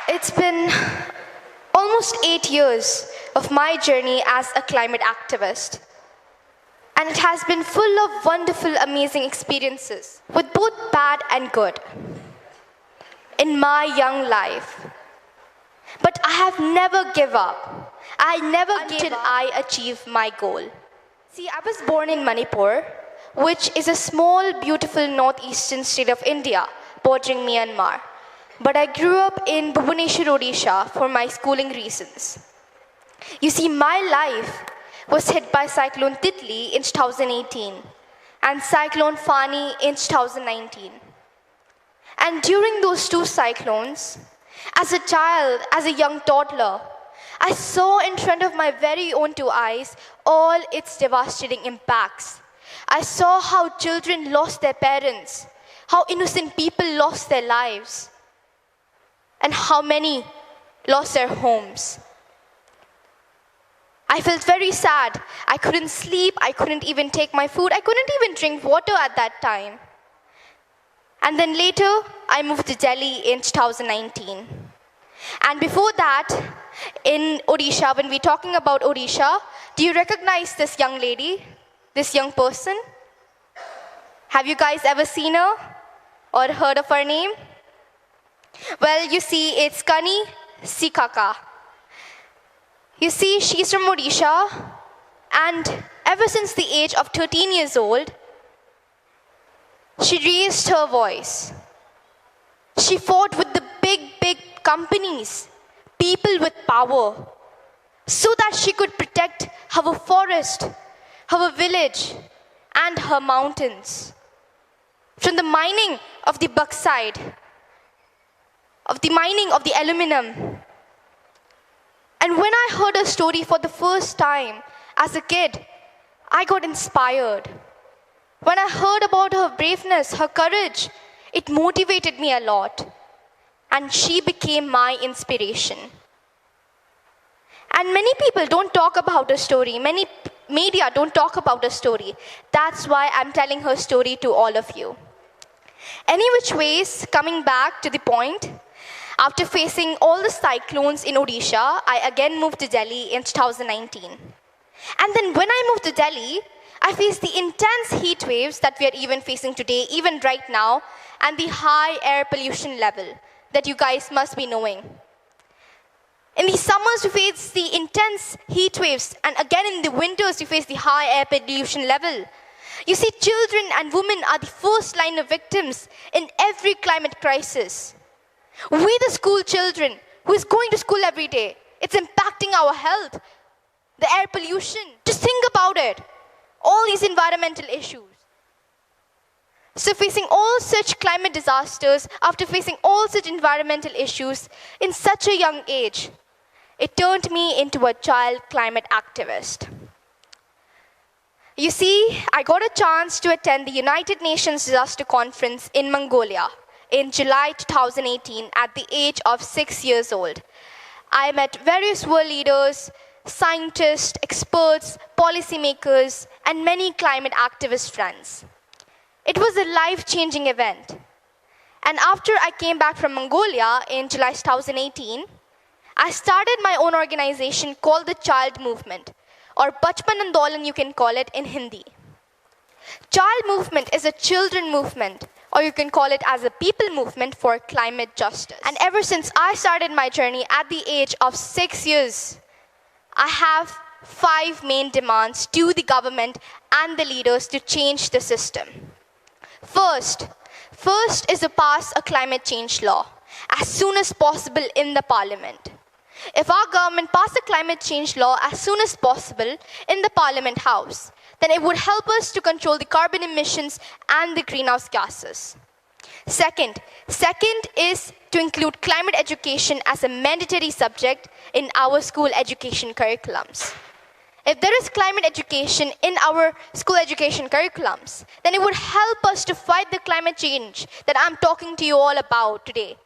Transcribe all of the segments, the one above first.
It's been almost 8 years of my journey as a climate activist. And it has been full of wonderful, amazing experiences, with both bad and good, in my young life. But I have never given up. Until I achieve my goal. See, I was born in Manipur, which is a small, beautiful northeastern state of India, bordering Myanmar. But I grew up in Bhubaneswar, Odisha for my schooling reasons. You see, my life was hit by Cyclone Titli in 2018 and Cyclone Fani in 2019. And during those two cyclones, as a child, as a young toddler, I saw in front of my very own two eyes all its devastating impacts. I saw how children lost their parents, how innocent people lost their lives, and how many lost their homes. I felt very sad. I couldn't sleep. I couldn't even take my food. I couldn't even drink water at that time. And then later, I moved to Delhi in 2019. And before that, in Odisha, when we're talking about Odisha, do you recognize this young lady, this young person? Have you guys ever seen her or heard of her name? Well, you see, it's Kani Sikaka. You see, she's from Odisha, and ever since the age of 13 years old, she raised her voice. She fought with the big companies, people with power, so that she could protect her forest, her village, and her mountains from the mining of the bauxite, of the mining of the aluminum. And when I heard her story for the first time as a kid, I got inspired. When I heard about her braveness, her courage, it motivated me a lot. And she became my inspiration. And many people don't talk about her story. Many media don't talk about her story. That's why I'm telling her story to all of you. Any which ways, coming back to the point, after facing all the cyclones in Odisha, I again moved to Delhi in 2019. And then when I moved to Delhi, I faced the intense heat waves that we are even facing today, even right now, and the high air pollution level that you guys must be knowing. In the summers, we face the intense heat waves, and again in the winters, we face the high air pollution level. You see, children and women are the first line of victims in every climate crisis. We, the school children, who is going to school every day, it's impacting our health, the air pollution. Just think about it, all these environmental issues. So facing all such climate disasters, after facing all such environmental issues in such a young age, it turned me into a child climate activist. You see, I got a chance to attend the United Nations Disaster Conference in Mongolia in July 2018 at the age of 6 years old. I met various world leaders, scientists, experts, policymakers, and many climate activist friends. It was a life-changing event. And after I came back from Mongolia in July 2018, I started my own organization called the Child Movement, or Bachpan Andolan you can call it in Hindi. Child Movement is a children movement, or you can call it as a people movement for climate justice. And ever since I started my journey at the age of 6 years, I have 5 main demands to the government and the leaders to change the system. First is to pass a climate change law as soon as possible in the parliament. If our government passed a climate change law as soon as possible in the parliament house, then it would help us to control the carbon emissions and the greenhouse gases. Second is to include climate education as a mandatory subject in our school education curriculums. If there is climate education in our school education curriculums, then it would help us to fight the climate change that I'm talking to you all about today.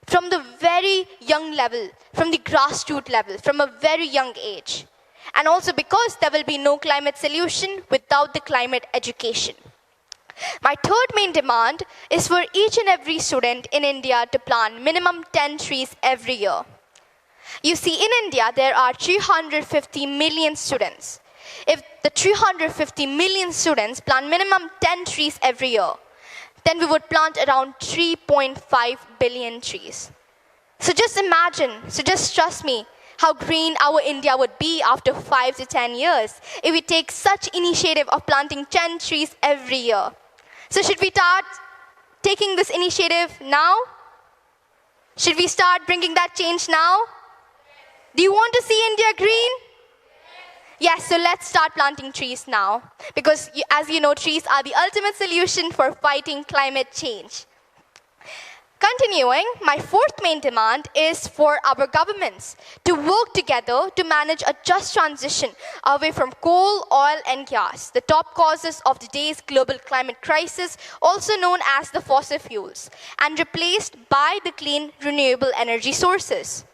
From the very young level, from the grassroots level, from a very young age. And also because there will be no climate solution without the climate education. My third main demand is for each and every student in India to plant minimum 10 trees every year. You see, in India, there are 350 million students. If the 350 million students plant minimum 10 trees every year, then we would plant around 3.5 billion trees. So just imagine, so just trust me, how green our India would be after 5 to 10 years if we take such initiative of planting 10 trees every year. So should we start taking this initiative now? Should we start bringing that change now? Do you want to see India green? Yes, so let's start planting trees now. Because as you know, trees are the ultimate solution for fighting climate change. Continuing, my fourth main demand is for our governments to work together to manage a just transition away from coal, oil, and gas, the top causes of today's global climate crisis, also known as the fossil fuels, and replaced by the clean, renewable energy sources.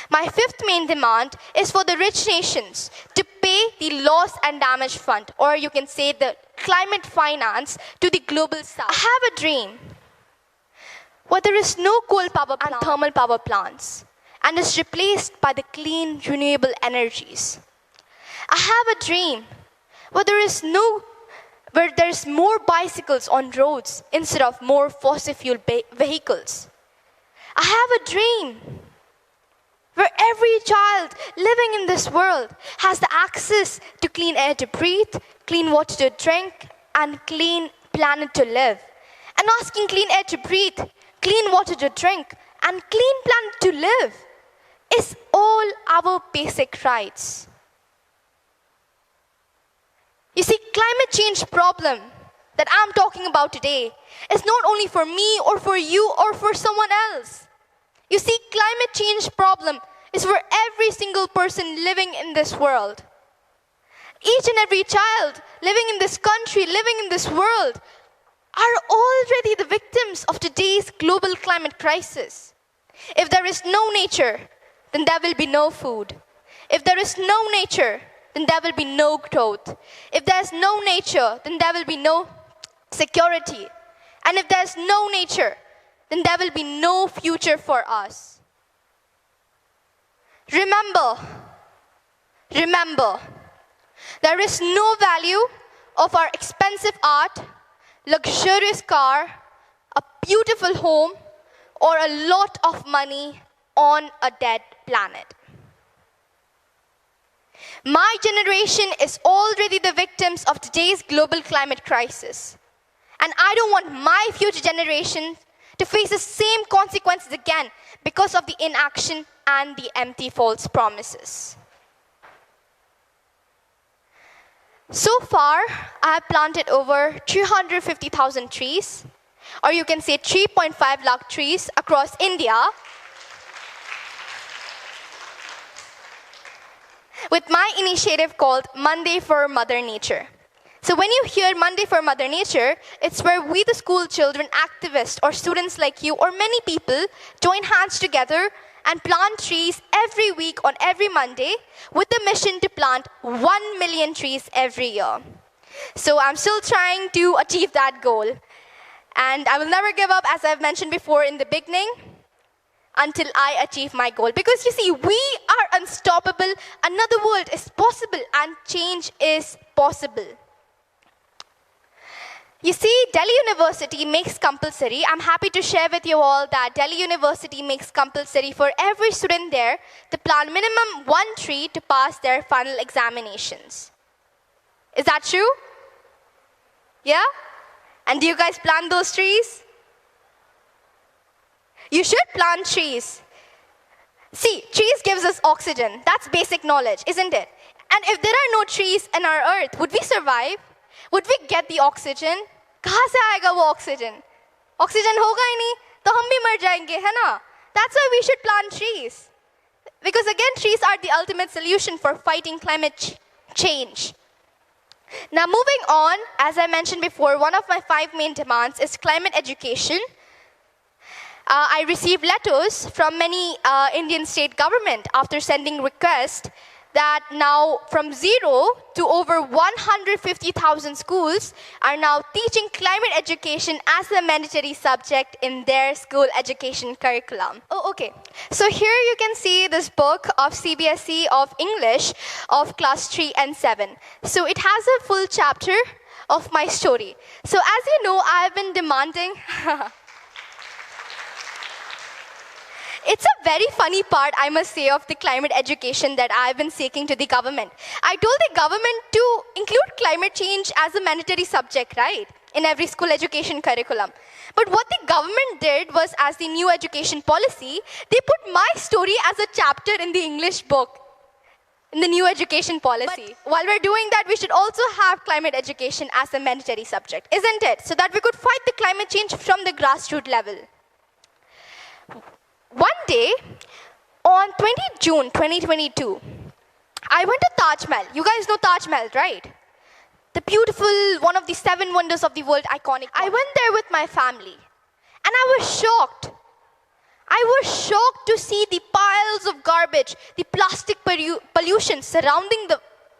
My fifth main demand is for the rich nations to pay the loss and damage fund, or you can say the climate finance, to the global south. I have a dream where there is no coal power and thermal power plants and is replaced by the clean, renewable energies. I have a dream where there is more bicycles on roads instead of more fossil fuel vehicles. I have a dream where every child living in this world has the access to clean air to breathe, clean water to drink, and clean planet to live. And asking clean air to breathe, clean water to drink, and clean planet to live is all our basic rights. You see, climate change problem that I'm talking about today is not only for me or for you or for someone else. You see, climate change problem is for every single person living in this world. Each and every child living in this country, living in this world, are already the victims of today's global climate crisis. If there is no nature, then there will be no food. If there is no nature, then there will be no growth. If there's no nature, then there will be no security. And if there's no nature, then there will be no future for us. Remember, there is no value of our expensive art, luxurious car, a beautiful home, or a lot of money on a dead planet. My generation is already the victims of today's global climate crisis. And I don't want my future generation to face the same consequences again because of the inaction and the empty false promises. So far, I have planted over 350,000 trees, or you can say 3.5 lakh trees across India, with my initiative called Monday for Mother Nature. So when you hear Monday for Mother Nature, it's where we, the school children, activists, or students like you, or many people, join hands together and plant trees every week on every Monday with the mission to plant 1 million trees every year. So I'm still trying to achieve that goal. And I will never give up, as I've mentioned before in the beginning, until I achieve my goal. Because you see, we are unstoppable, another world is possible, and change is possible. You see, Delhi University makes compulsory, I'm happy to share with you all that Delhi University makes compulsory for every student there to plant minimum 1 tree to pass their final examinations. Is that true? Yeah? And do you guys plant those trees? You should plant trees. See, trees gives us oxygen. That's basic knowledge, isn't it? And if there are no trees in our earth, would we survive? Would we get the oxygen? कहाँ से आएगा वो oxygen? Oxygen होगा ही नहीं, तो हम भी मर जाएंगे, है ना? That's why we should plant trees. Because again, trees are the ultimate solution for fighting climate change. Now moving on, as I mentioned before, one of my 5 main demands is climate education. I received letters from many Indian state government after sending requests that now from 0 to over 150,000 schools are now teaching climate education as a mandatory subject in their school education curriculum. Oh, okay. So here you can see this book of CBSE of English of class 3 and 7. So it has a full chapter of my story. So as you know, I've been demanding... It's a very funny part, I must say, of the climate education that I've been seeking to the government. I told the government to include climate change as a mandatory subject, right, in every school education curriculum. But what the government did was, as the new education policy, they put my story as a chapter in the English book, in the new education policy. But while we're doing that, we should also have climate education as a mandatory subject, isn't it? So that we could fight the climate change from the grassroots level. One day, on 20 June 2022, I went to Taj Mahal. You guys know Taj Mahal, right? The beautiful, one of the 7 wonders of the world, iconic. I went there with my family, and I was shocked. I was shocked to see the piles of garbage, the plastic pollution surrounding the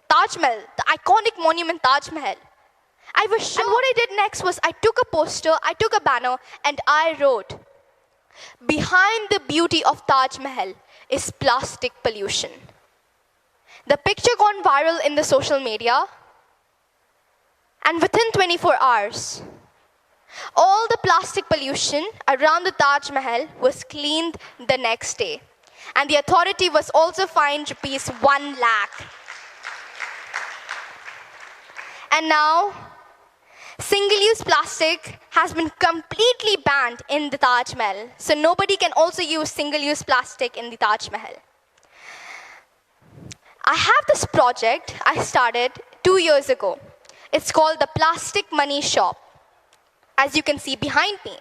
Taj Mahal, the iconic monument Taj Mahal. I was shocked. And what I did next was I took a poster, I took a banner, and I wrote, "Behind the beauty of Taj Mahal is plastic pollution." The picture gone viral in the social media, and within 24 hours, all the plastic pollution around the Taj Mahal was cleaned the next day. And the authority was also fined rupees 1 lakh. And now, single-use plastic has been completely banned in the Taj Mahal. So nobody can also use single-use plastic in the Taj Mahal. I have this project I started 2 years ago. It's called the Plastic Money Shop. As you can see behind me.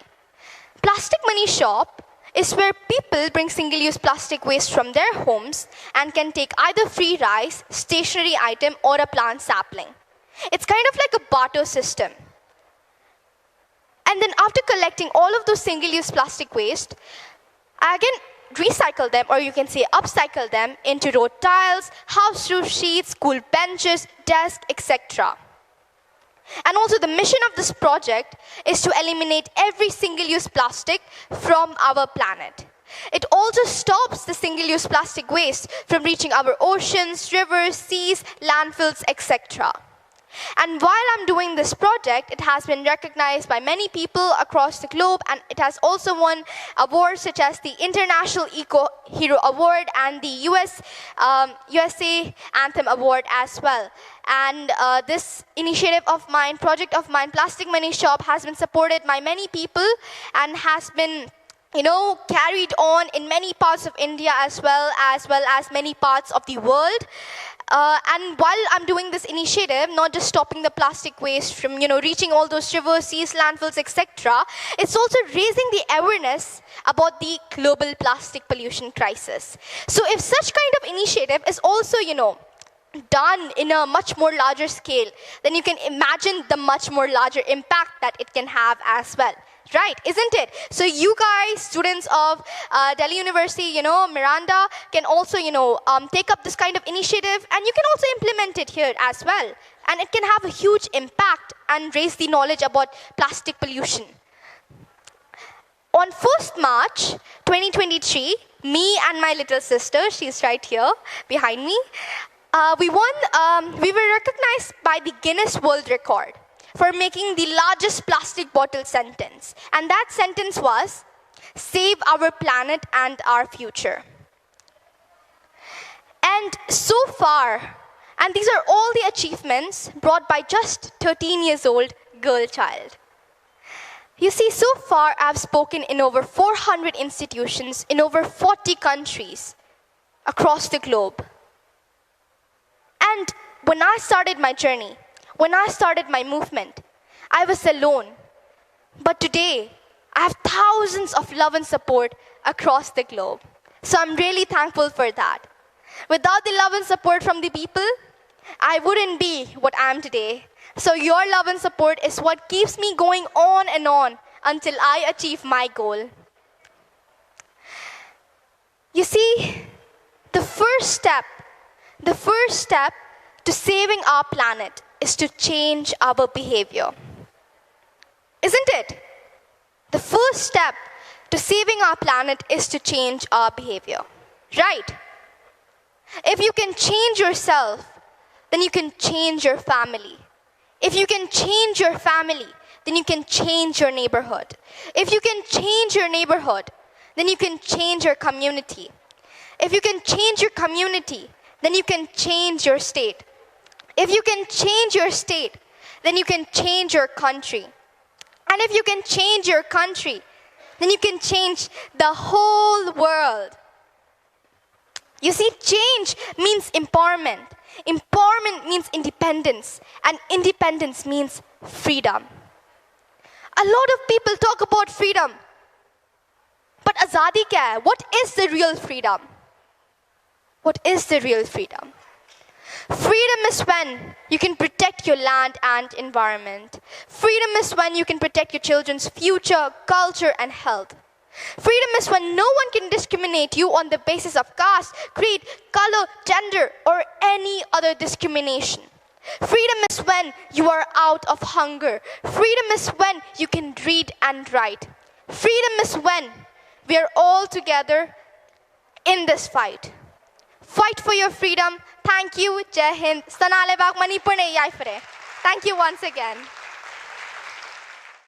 Plastic Money Shop is where people bring single-use plastic waste from their homes and can take either free rice, stationery item, or a plant sapling. It's kind of like a barter system. And then after collecting all of those single-use plastic waste, I again recycle them, or you can say upcycle them into road tiles, house roof sheets, school benches, desks, etc. And also the mission of this project is to eliminate every single-use plastic from our planet. It also stops the single-use plastic waste from reaching our oceans, rivers, seas, landfills, etc. And while I'm doing this project, it has been recognized by many people across the globe, and it has also won awards such as the International Eco Hero Award and the USA Anthem Award as well. And this initiative of mine, project of mine, Plastic Money Shop, has been supported by many people and has been carried on in many parts of India as well as many parts of the world. And while I'm doing this initiative, not just stopping the plastic waste from, reaching all those rivers, seas, landfills, etc., it's also raising the awareness about the global plastic pollution crisis. So if such kind of initiative is also, done in a much more larger scale, then you can imagine the much more larger impact that it can have as well. Right, isn't it? So you guys, students of Delhi University, Miranda, can also, take up this kind of initiative, and you can also implement it here as well. And it can have a huge impact and raise the knowledge about plastic pollution. On 1st March 2023, me and my little sister, she's right here behind me, we were recognized by the Guinness World Record for making the largest plastic bottle sentence. And that sentence was, "Save our planet and our future." And so far, and these are all the achievements brought by just 13 years old girl child. You see, so far I've spoken in over 400 institutions in over 40 countries across the globe. And when I started my journey, when I started my movement, I was alone. But today, I have thousands of love and support across the globe. So I'm really thankful for that. Without the love and support from the people, I wouldn't be what I am today. So your love and support is what keeps me going on and on until I achieve my goal. You see, the first step The first step to saving our planet is to change our behavior. Isn't it? The first step to saving our planet is to change our behavior. Right? If you can change yourself, then you can change your family. If you can change your family, then you can change your neighborhood. If you can change your neighborhood, then you can change your community. If you can change your community, then you can change your state. If you can change your state, then you can change your country. And if you can change your country, then you can change the whole world. You see, change means empowerment. Empowerment means independence. And independence means freedom. A lot of people talk about freedom. But azadi kya hai? What is the real freedom? What is the real freedom? Freedom is when you can protect your land and environment. Freedom is when you can protect your children's future, culture, and health. Freedom is when no one can discriminate you on the basis of caste, creed, color, gender, or any other discrimination. Freedom is when you are out of hunger. Freedom is when you can read and write. Freedom is when we are all together in this fight. Fight for your freedom. Thank you. Jai Hind. Sanale Bag Manipur ne yai fare. Thank you once again.